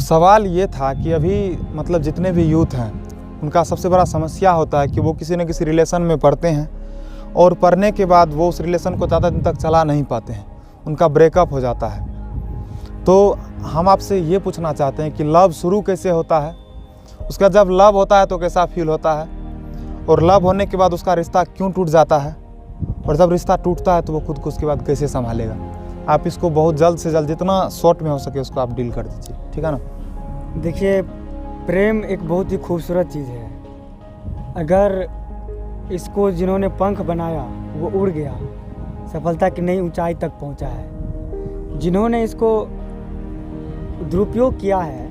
सवाल ये था कि अभी मतलब जितने भी यूथ हैं उनका सबसे बड़ा समस्या होता है कि वो किसी न किसी रिलेशन में पढ़ते हैं और पढ़ने के बाद वो उस रिलेशन को ज़्यादा दिन तक चला नहीं पाते हैं, उनका ब्रेकअप हो जाता है। तो हम आपसे ये पूछना चाहते हैं कि लव शुरू कैसे होता है, उसका जब लव होता है तो कैसा फील होता है, और लव होने के बाद उसका रिश्ता क्यों टूट जाता है, और जब रिश्ता टूटता है तो वो खुद को उसके बाद कैसे संभालेगा। आप इसको बहुत जल्द से जल्द जितना शॉर्ट में हो सके उसको आप डील कर दीजिए, ठीक है ना। देखिए, प्रेम एक बहुत ही खूबसूरत चीज़ है। अगर इसको जिन्होंने पंख बनाया वो उड़ गया, सफलता की नई ऊंचाई तक पहुंचा है। जिन्होंने इसको दुरुपयोग किया है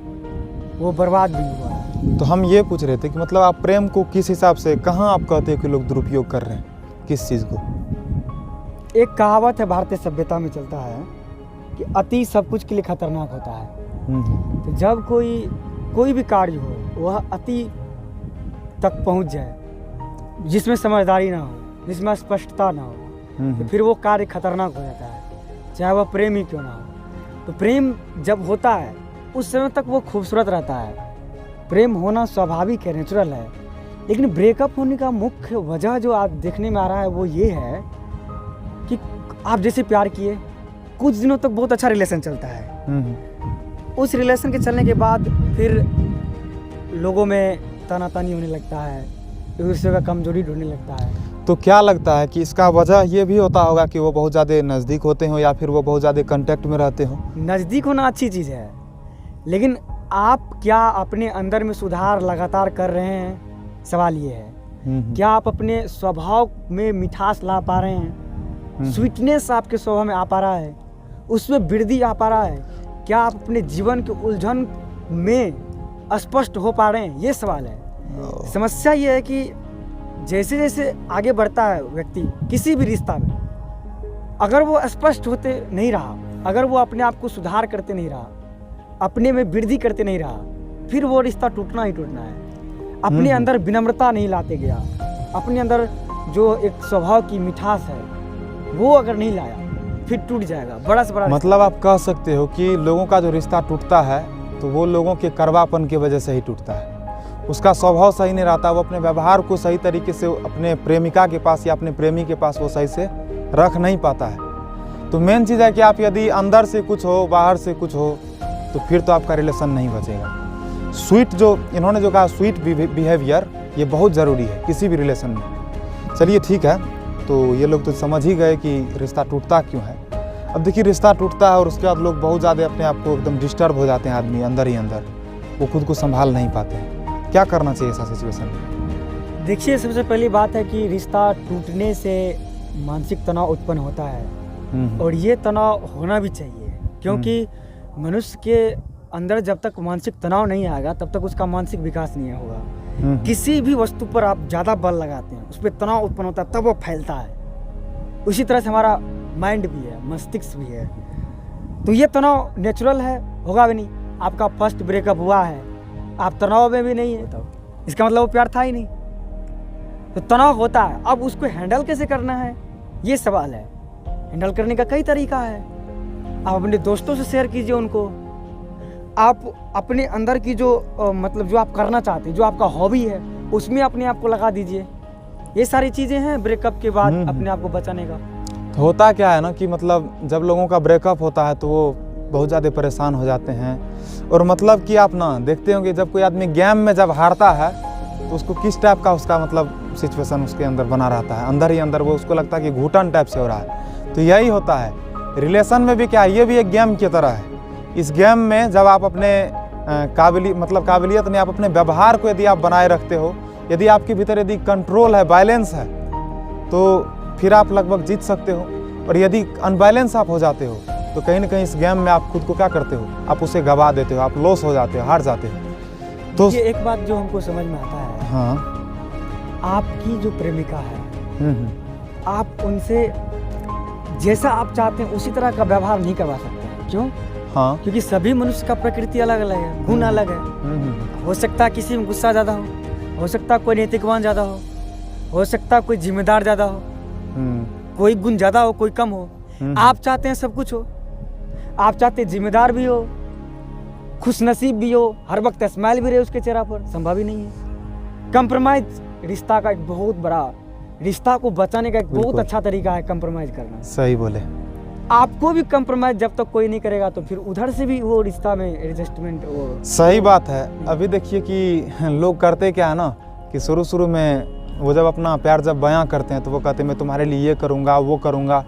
वो बर्बाद भी हुआ है। तो हम ये पूछ रहे थे कि मतलब आप प्रेम को किस हिसाब से, कहाँ आप कहते हो कि लोग दुरुपयोग कर रहे हैं, किस चीज़ को। एक कहावत है भारतीय सभ्यता में चलता है कि अति सब कुछ के लिए खतरनाक होता है। तो जब कोई भी कार्य हो वह अति तक पहुंच जाए, जिसमें समझदारी ना हो, जिसमें स्पष्टता ना हो, तो फिर वो कार्य खतरनाक हो जाता है, चाहे वह प्रेम ही क्यों ना हो। तो प्रेम जब होता है उस समय तक वो खूबसूरत रहता है, प्रेम होना स्वाभाविक है, नेचुरल है। लेकिन ब्रेकअप होने का मुख्य वजह जो आज देखने में आ रहा है वो ये है कि आप जैसे प्यार किए, कुछ दिनों तक बहुत अच्छा रिलेशन चलता है, उस रिलेशन के चलने के बाद फिर लोगों में तानातानी होने लगता है, एक दूसरे का कमजोरी ढूंढने लगता है। तो क्या लगता है कि इसका वजह ये भी होता होगा कि वो बहुत ज़्यादा नज़दीक होते हो या फिर वो बहुत ज़्यादा कांटेक्ट में रहते हो। नज़दीक होना अच्छी चीज़ है, लेकिन आप क्या अपने अंदर में सुधार लगातार कर रहे हैं, सवाल ये है। क्या आप अपने स्वभाव में मिठास ला पा रहे हैं, स्वीटनेस आपके स्वभाव में आ पा रहा है, उसमें वृद्धि आ पा रहा है, क्या आप अपने जीवन के उलझन में स्पष्ट हो पा रहे हैं, ये सवाल है। समस्या ये है कि जैसे जैसे आगे बढ़ता है व्यक्ति किसी भी रिश्ता में, अगर वो स्पष्ट होते नहीं रहा, अगर वो अपने आप को सुधार करते नहीं रहा, अपने में वृद्धि करते नहीं रहा, फिर वो रिश्ता टूटना ही टूटना है। अपने अंदर विनम्रता नहीं लाते गया, अपने अंदर जो एक स्वभाव की मिठास है वो अगर नहीं लाया, फिर टूट जाएगा, बड़ा से बड़ा। मतलब आप कह सकते हो कि लोगों का जो रिश्ता टूटता है तो वो लोगों के कड़वापन की वजह से ही टूटता है, उसका स्वभाव सही नहीं रहता, वो अपने व्यवहार को सही तरीके से अपने प्रेमिका के पास या अपने प्रेमी के पास वो सही से रख नहीं पाता है। तो मेन चीज़ है कि आप यदि अंदर से कुछ हो बाहर से कुछ हो तो फिर तो आपका रिलेशन नहीं बचेगा। स्वीट जो इन्होंने जो कहा स्वीट बिहेवियर, ये बहुत ज़रूरी है किसी भी रिलेशन में। चलिए ठीक है, तो ये लोग तो समझ ही गए कि रिश्ता टूटता क्यों है। अब देखिए, रिश्ता टूटता है और उसके बाद लोग बहुत ज़्यादा अपने आप को एकदम डिस्टर्ब हो जाते हैं, आदमी अंदर ही अंदर वो खुद को संभाल नहीं पाते हैं। क्या करना चाहिए ऐसा सिचुएशन में। देखिए, सबसे पहली बात है कि रिश्ता टूटने से मानसिक तनाव उत्पन्न होता है, और ये तनाव होना भी चाहिए, क्योंकि मनुष्य के अंदर जब तक मानसिक तनाव नहीं आएगा तब तक उसका मानसिक विकास नहीं होगा। किसी भी वस्तु पर आप ज़्यादा बल लगाते हैं, उस पर तनाव उत्पन्न होता है, तब वो फैलता है। उसी तरह से हमारा माइंड भी है, मस्तिष्क भी है। तो ये तनाव नेचुरल है, होगा भी नहीं। आपका फर्स्ट ब्रेकअप हुआ है, आप तनाव में भी नहीं है, तो इसका मतलब वो प्यार था ही नहीं। तो तनाव होता है, अब उसको हैंडल कैसे करना है ये सवाल है। हैंडल करने का कई तरीका है। आप अपने दोस्तों से शेयर कीजिए उनको, आप अपने अंदर की जो मतलब जो आप करना चाहते हैं, जो आपका हॉबी है, उसमें अपने आप को लगा दीजिए। ये सारी चीज़ें हैं ब्रेकअप के बाद अपने आप को बचाने का। तो होता क्या है ना कि मतलब जब लोगों का ब्रेकअप होता है तो वो बहुत ज़्यादा परेशान हो जाते हैं, और मतलब कि आप ना देखते होंगे जब कोई आदमी गेम में जब हारता है तो उसको किस टाइप का उसका मतलब सिचुएशन उसके अंदर बना रहता है, अंदर ही अंदर वो उसको लगता है कि घुटन टाइप से हो रहा है। तो यही होता है रिलेशन में भी। क्या ये भी एक गेम की तरह है। इस गेम में जब आप अपने काबिलियत नहीं, आप अपने व्यवहार को यदि आप बनाए रखते हो, यदि आपके भीतर यदि कंट्रोल है, बैलेंस है, तो फिर आप लगभग जीत सकते हो। और यदि अनबैलेंस आप हो जाते हो तो कहीं ना कहीं इस गेम में आप खुद को क्या करते हो, आप उसे गवा देते हो, आप लॉस हो जाते हो, हार जाते हो। तो ये एक बात जो हमको समझ में आता है, हाँ, आपकी जो प्रेमिका है, आप उनसे जैसा आप चाहते हैं उसी तरह का व्यवहार नहीं करवा सकते। क्यों? हाँ, क्योंकि सभी मनुष्य का प्रकृति अलग अलग है, गुण अलग है। हो सकता है किसी में गुस्सा ज़्यादा हो सकता है कोई नैतिकवान ज़्यादा हो सकता है कोई जिम्मेदार ज़्यादा हो, कोई गुण ज़्यादा हो, कोई कम हो। आप चाहते हैं सब कुछ हो, आप चाहते हैं जिम्मेदार भी हो, खुशनसीब भी हो, हर वक्त स्माइल भी रहे उसके चेहरा पर, संभव ही नहीं है। कंप्रोमाइज रिश्ता का एक बहुत बड़ा, रिश्ता को बचाने का एक बहुत बिल्कुल। अच्छा तरीका है कंप्रोमाइज करना। सही बोले। आपको भी कंप्रोमाइज जब तक कोई नहीं करेगा तो फिर उधर से भी वो रिश्ता में एडजस्टमेंट वो सही बात है। अभी देखिए कि लोग करते क्या है ना कि शुरू शुरू में वो जब अपना प्यार जब बयां करते हैं तो वो कहते हैं मैं तुम्हारे लिए ये करूँगा वो करूँगा,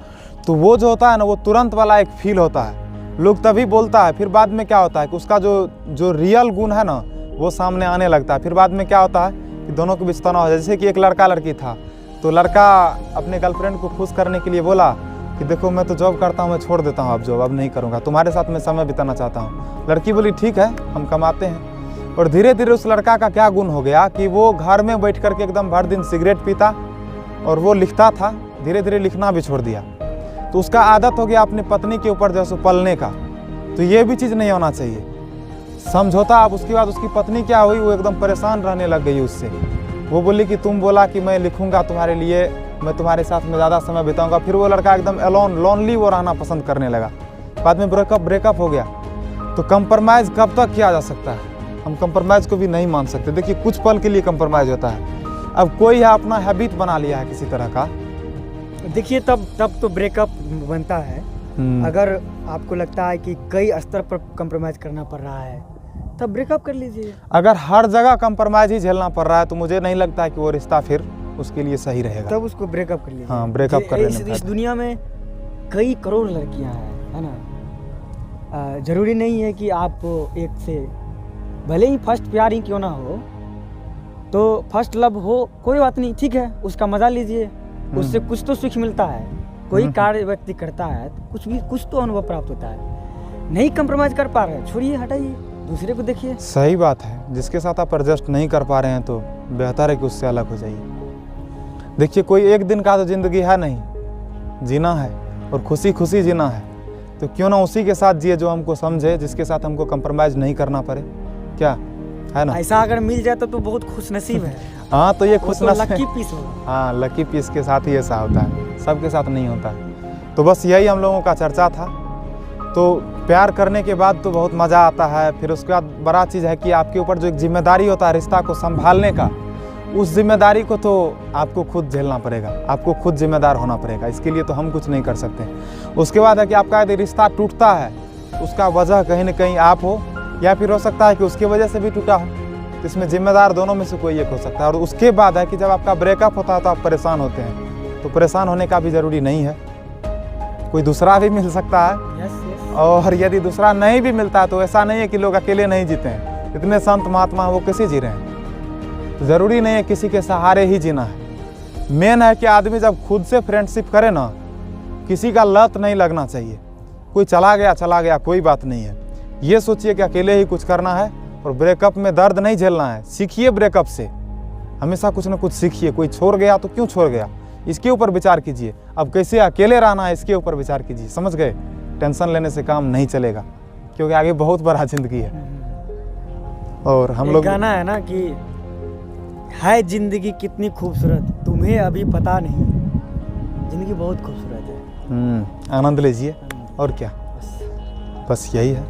तो वो जो होता है ना वो तुरंत वाला एक फील होता है, लोग तभी बोलता है। फिर बाद में क्या होता है कि उसका जो रियल गुण है ना वो सामने आने लगता है। फिर बाद में क्या होता है कि दोनों के बीच तनाव हो जाए। जैसे कि एक लड़का लड़की था, तो लड़का अपने गर्लफ्रेंड को खुश करने के लिए बोला कि देखो मैं तो जॉब करता हूँ, मैं छोड़ देता हूँ अब जॉब, अब नहीं करूँगा, तुम्हारे साथ मैं समय बिताना चाहता हूँ। लड़की बोली ठीक है हम कमाते हैं। और धीरे धीरे उस लड़का का क्या गुण हो गया कि वो घर में बैठ करके एकदम भर दिन सिगरेट पीता और वो लिखता था, धीरे धीरे लिखना भी छोड़ दिया। तो उसका आदत हो गया अपनी पत्नी के ऊपर जैसे पलने का। तो ये भी चीज़ नहीं होना चाहिए, समझौता। अब उसके बाद उसकी पत्नी क्या हुई, वो एकदम परेशान रहने लग गई उससे। वो बोली कि तुम बोला कि मैं लिखूंगा तुम्हारे लिए, मैं तुम्हारे साथ में ज़्यादा समय बिताऊंगा। फिर वो लड़का एकदम अलोन लोनली वो रहना पसंद करने लगा। बाद में ब्रेकअप हो गया। तो कंप्रोमाइज़ कब तक किया जा सकता है? हम कंप्रोमाइज़ को भी नहीं मान सकते। देखिए कुछ पल के लिए कंप्रोमाइज़ होता है। अब कोई है अपना हैबिट बना लिया है किसी तरह का, देखिए तब तो ब्रेकअप बनता है। अगर आपको लगता है कि कई स्तर पर कंप्रोमाइज करना पड़ रहा है तब ब्रेकअप कर लीजिए। अगर हर जगह कंप्रोमाइज़ ही झेलना पड़ रहा है तो मुझे नहीं लगता है कि वो रिश्ता फिर उसके लिए सही रहेगा। तब उसको ब्रेकअप कर लीजिए। हाँ, ब्रेकअप कर लेने इस दुनिया में कई करोड़ लड़कियां हैं, है ना। जरूरी नहीं है कि आप एक से, भले ही फर्स्ट प्यार ही क्यों ना हो, तो फर्स्ट लव हो कोई बात नहीं, ठीक है, उसका मजा लीजिए, उससे कुछ तो सुख मिलता है। कोई कार्य व्यक्ति करता है तो कुछ तो अनुभव प्राप्त होता है। नहीं कंप्रोमाइज कर पा रहे, छोड़िए, हटाइए, दूसरे को देखिए। सही बात है। जिसके साथ आप एडजस्ट नहीं कर पा रहे हैं तो बेहतर है कि उससे अलग हो जाइए। देखिए कोई एक दिन का तो ज़िंदगी है नहीं, जीना है और खुशी खुशी जीना है, तो क्यों ना उसी के साथ जिए जो हमको समझे, जिसके साथ हमको कंप्रोमाइज़ नहीं करना पड़े, क्या है ना। ऐसा अगर मिल जाता तो बहुत खुशनसीब है। हाँ, तो ये वो खुश तो लकी पीस होगा। हाँ, लकी पीस के साथ ही ऐसा होता है, सबके साथ नहीं होता। तो बस यही हम लोगों का चर्चा था। तो प्यार करने के बाद तो बहुत मज़ा आता है, फिर उसके बाद बड़ा चीज़ है कि आपके ऊपर जो एक जिम्मेदारी होता है रिश्ता को संभालने का, उस जिम्मेदारी को तो आपको खुद झेलना पड़ेगा, आपको खुद जिम्मेदार होना पड़ेगा। इसके लिए तो हम कुछ नहीं कर सकते। उसके बाद है कि आपका यदि रिश्ता टूटता है उसका वजह कहीं ना कहीं आप हो, या फिर हो सकता है कि उसकी वजह से भी टूटा हो, तो इसमें जिम्मेदार दोनों में से कोई एक हो सकता है। और उसके बाद है कि जब आपका ब्रेकअप होता है तो आप परेशान होते हैं, तो परेशान होने का भी ज़रूरी नहीं है, कोई दूसरा भी मिल सकता है। और यदि दूसरा नहीं भी मिलता है तो ऐसा नहीं है कि लोग अकेले नहीं जीते हैं, इतने संत महात्मा वो कैसे जी रहे हैं। तो ज़रूरी नहीं है किसी के सहारे ही जीना है। मेन है कि आदमी जब खुद से फ्रेंडशिप करे ना, किसी का लत नहीं लगना चाहिए। कोई चला गया कोई बात नहीं है, ये सोचिए कि अकेले ही कुछ करना है। और ब्रेकअप में दर्द नहीं झेलना है, सीखिए ब्रेकअप से, हमेशा कुछ ना कुछ सीखिए। कोई छोड़ गया तो क्यों छोड़ गया, इसके ऊपर विचार कीजिए। अब कैसे अकेले रहना है इसके ऊपर विचार कीजिए, समझ गए। टेंशन लेने से काम नहीं चलेगा, क्योंकि आगे बहुत बड़ा जिंदगी है। और हम लोग गाना है ना कि है जिंदगी कितनी खूबसूरत, तुम्हें अभी पता नहीं, जिंदगी बहुत खूबसूरत है। आनंद लीजिए, और क्या, बस यही है।